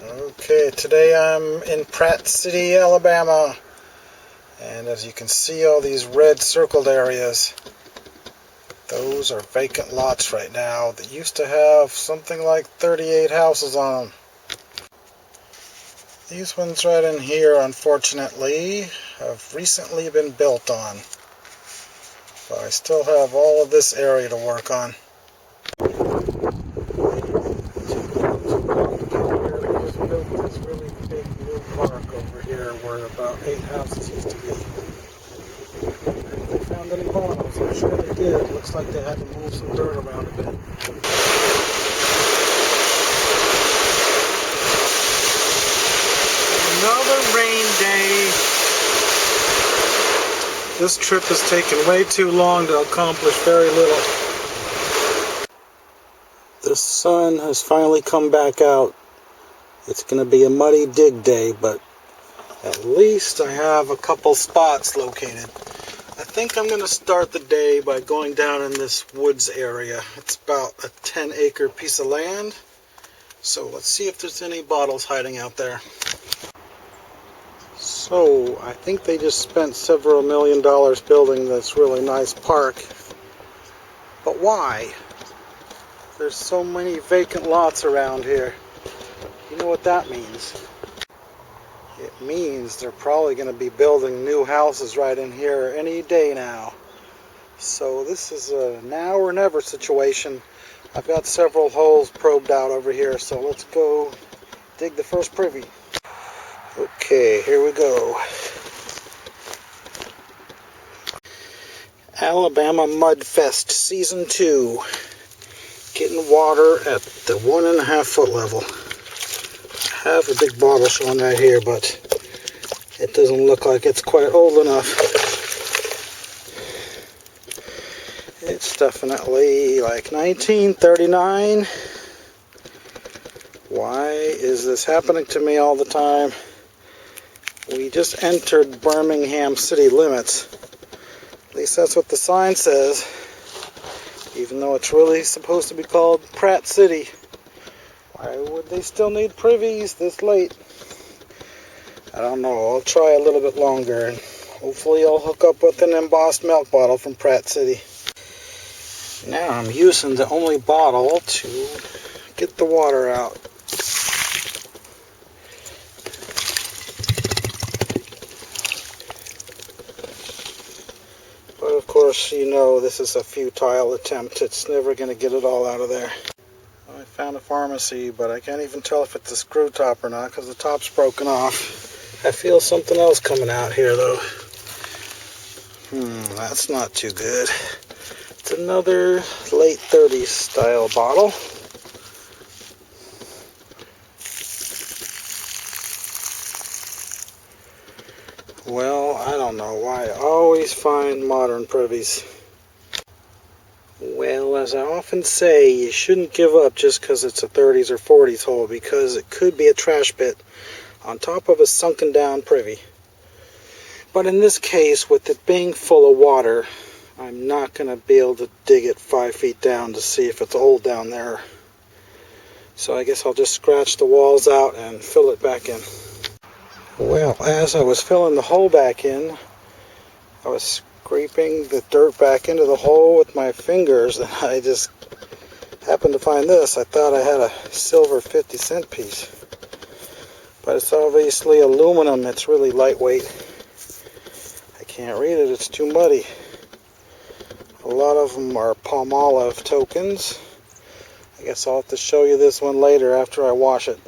Okay, today I'm in Pratt City, Alabama, and as you can see, all these red circled areas, those are vacant lots right now that used to have something like 38 houses on them. These ones right in here, unfortunately, have recently been built on, but I still have all of this area to work on. This really big new park over here where about 8 houses used to be. If they found any bottles, I'm sure they did. Looks like they had to move some dirt around a bit. Another rain day. This trip has taken way too long to accomplish very little. The sun has finally come back out. It's going to be a muddy dig day, but at least I have a couple spots located. I think I'm going to start the day by going down in this woods area. It's about a 10-acre piece of land. So let's see if there's any bottles hiding out there. So I think they just spent several $1 million building this really nice park. But why? There's so many vacant lots around here. You know what that means? It means they're probably going to be building new houses right in here any day now. So this is a now or never situation. I've got several holes probed out over here, so let's go dig the first privy. Okay, here we go. Alabama Mudfest Season 2. Getting water at the 1.5 foot level. I have a big bottle showing right here, but it doesn't look like it's quite old enough. It's definitely like 1939. Why is this happening to me all the time? We just entered Birmingham city limits. At least that's what the sign says. Even though it's really supposed to be called Pratt City. Why would they still need privies this late? I don't know. I'll try a little bit longer and hopefully I'll hook up with an embossed milk bottle from Pratt City. Now I'm using the only bottle to get the water out. But of course, you know this is a futile attempt. It's never going to get it all out of there. I found a pharmacy, but I can't even tell if it's a screw top or not because the top's broken off. I feel something else coming out here though. That's not too good. It's another late 30s style bottle. Well, I don't know why I always find modern privies. Well, as I often say, you shouldn't give up just because it's a 30s or 40s hole, because it could be a trash pit on top of a sunken down privy. But in this case, with it being full of water, I'm not going to be able to dig it 5 feet down to see if it's old down there. So I guess I'll just scratch the walls out and fill it back in. Well, as I was filling the hole back in, I was scraping the dirt back into the hole with my fingers, and I just happened to find this. I thought I had a silver 50-cent piece, but it's obviously aluminum. It's really lightweight. I can't read it, it's too muddy. A lot of them are Palmolive tokens. I guess I'll have to show you this one later after I wash it.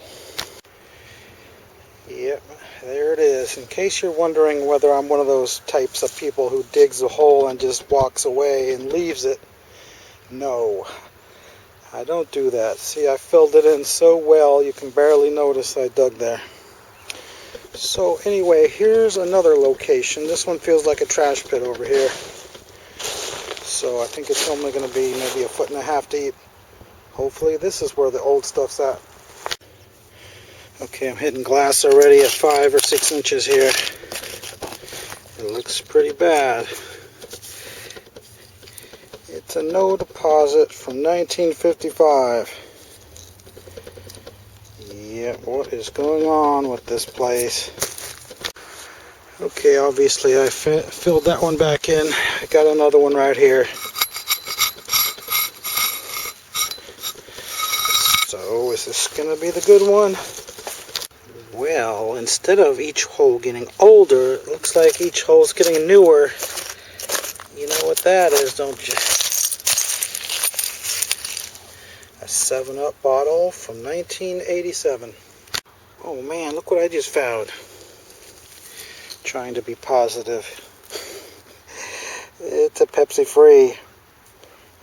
Yep, there it is. In case you're wondering whether I'm one of those types of people who digs a hole and just walks away and leaves it, no, I don't do that. See, I filled it in so well you can barely notice I dug there. So anyway, here's another location. This one feels like a trash pit over here. So I think it's only going to be maybe 1.5 feet deep. Hopefully this is where the old stuff's at. Okay, I'm hitting glass already at 5 or 6 inches here. It looks pretty bad. It's a no deposit from 1955. Yeah, what is going on with this place? Okay, obviously I filled that one back in. I got another one right here. So, is this gonna be the good one? Well, instead of each hole getting older, it looks like each hole's getting newer. You know what that is, don't you? A 7-Up bottle from 1987. Oh man, look what I just found. Trying to be positive. It's a Pepsi Free.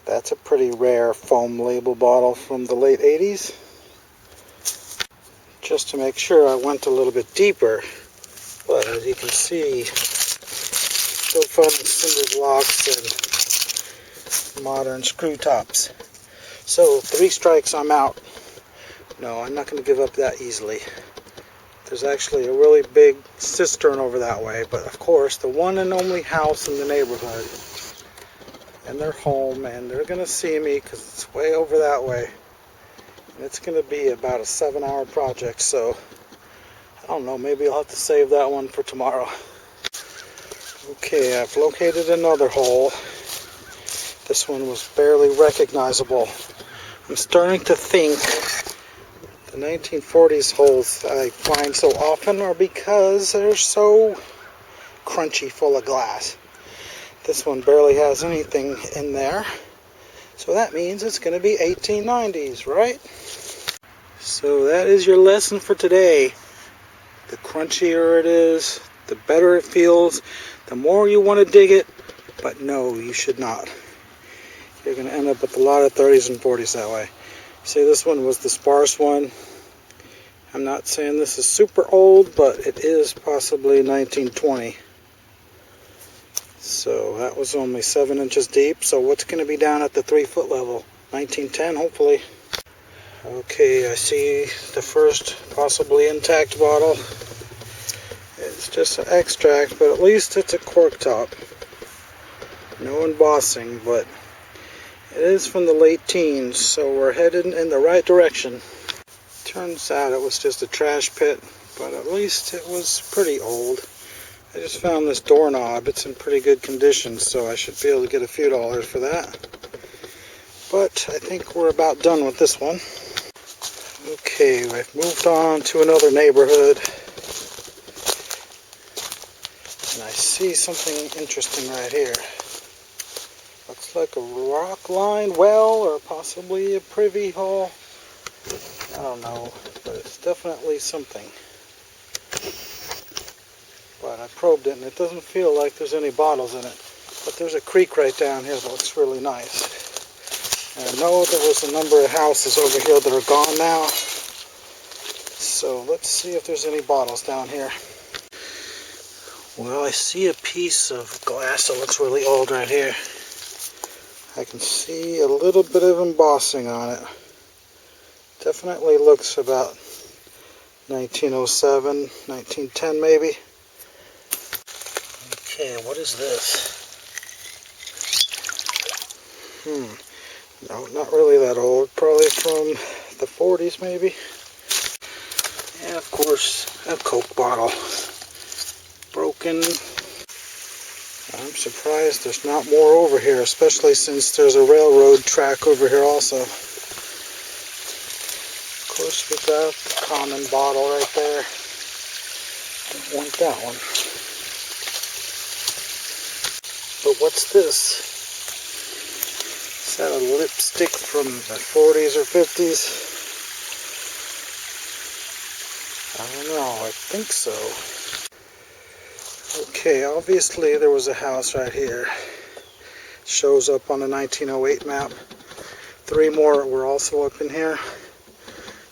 That's a pretty rare foam label bottle from the late 80s. Just to make sure, I went a little bit deeper. But as you can see, still finding cinder blocks and modern screw tops. So 3 strikes, I'm out. No, I'm not going to give up that easily. There's actually a really big cistern over that way, but of course the one and only house in the neighborhood. And they're home, and they're going to see me because it's way over that way. And it's going to be about a 7-hour project, so I don't know, maybe I'll have to save that one for tomorrow. Okay, I've located another hole. This one was barely recognizable. I'm starting to think the 1940s holes I find so often are because they're so crunchy full of glass. This one barely has anything in there, so that means it's going to be 1890s, right? So that is your lesson for today. The crunchier it is, the better it feels, the more you want to dig it, but no, you should not. You're going to end up with a lot of 30s and 40s that way. See, this one was the sparse one. I'm not saying this is super old, but it is possibly 1920. So that was only 7 inches deep. So what's going to be down at the 3-foot level? 1910, hopefully. Okay, I see the first possibly intact bottle. It's just an extract, but at least it's a cork top. No embossing, but it is from the late teens, so we're headed in the right direction. Turns out it was just a trash pit, but at least it was pretty old. I just found this doorknob. It's in pretty good condition, so I should be able to get a few dollars for that. But I think we're about done with this one. Okay, we've moved on to another neighborhood. And I see something interesting right here. Looks like a rock-lined well or possibly a privy hole. I don't know, but it's definitely something. But I probed it and it doesn't feel like there's any bottles in it. But there's a creek right down here that looks really nice. And I know there was a number of houses over here that are gone now. So let's see if there's any bottles down here. Well, I see a piece of glass that looks really old right here. I can see a little bit of embossing on it. Definitely looks about 1907, 1910 maybe. Okay, what is this? No, not really that old. Probably from the 40s maybe. And of course, a Coke bottle. Broken. I'm surprised there's not more over here, especially since there's a railroad track over here also. Of course, we got the common bottle right there. Don't want that one. But what's this? Is that a lipstick from the 40s or 50s? I don't know, I think so. Okay, obviously there was a house right here. Shows up on the 1908 map. 3 more were also up in here.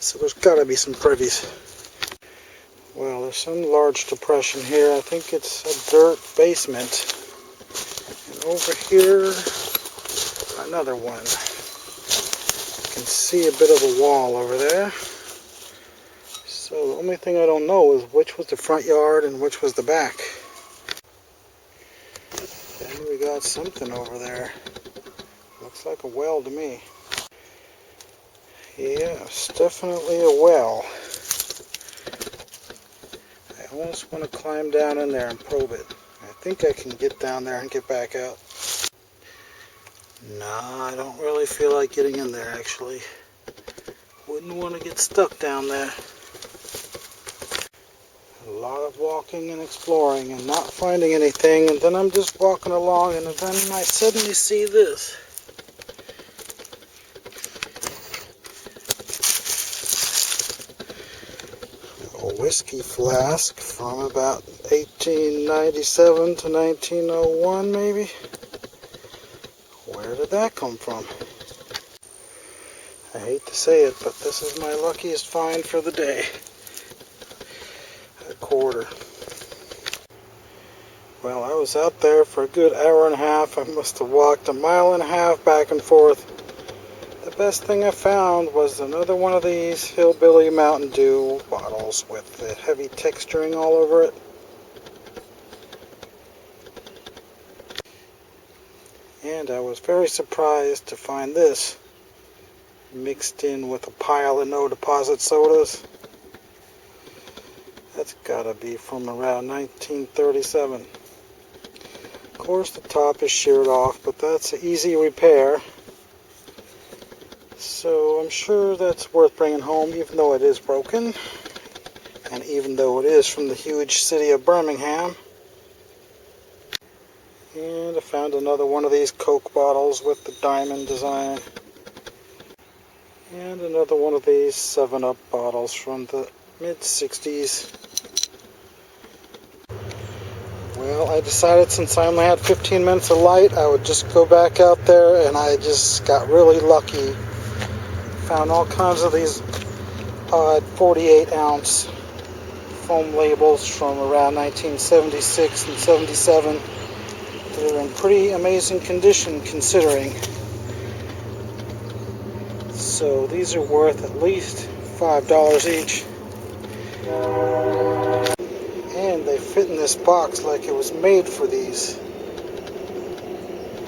So there's got to be some privies. Well, there's some large depression here. I think it's a dirt basement. And over here, another one. You can see a bit of a wall over there. So the only thing I don't know is which was the front yard and which was the back. Then we got something over there. Looks like a well to me. Yeah, it's definitely a well. almost want to climb down in there and probe it. I think I can get down there and get back out. Nah, I don't really feel like getting in there actually. Wouldn't want to get stuck down there. A lot of walking and exploring and not finding anything, and then I'm just walking along and then I suddenly see this. A whiskey flask from about 1897 to 1901 maybe. Where did that come from? I hate to say it, but this is my luckiest find for the day. A quarter. Well, I was out there for a good hour and a half. I must have walked a mile and a half back and forth. The best thing I found was another one of these Hillbilly Mountain Dew bottles with the heavy texturing all over it. And I was very surprised to find this mixed in with a pile of no deposit sodas. That's gotta be from around 1937. Of course the top is sheared off, but that's an easy repair. So I'm sure that's worth bringing home, even though it is broken. And even though it is from the huge city of Birmingham. And I found another one of these Coke bottles with the diamond design. And another one of these 7-Up bottles from the mid-60s. Well, I decided since I only had 15 minutes of light, I would just go back out there, and I just got really lucky. Found all kinds of these odd 48-ounce foam labels from around 1976 and 77. They're in pretty amazing condition considering. So these are worth at least $5 each. And they fit in this box like it was made for these.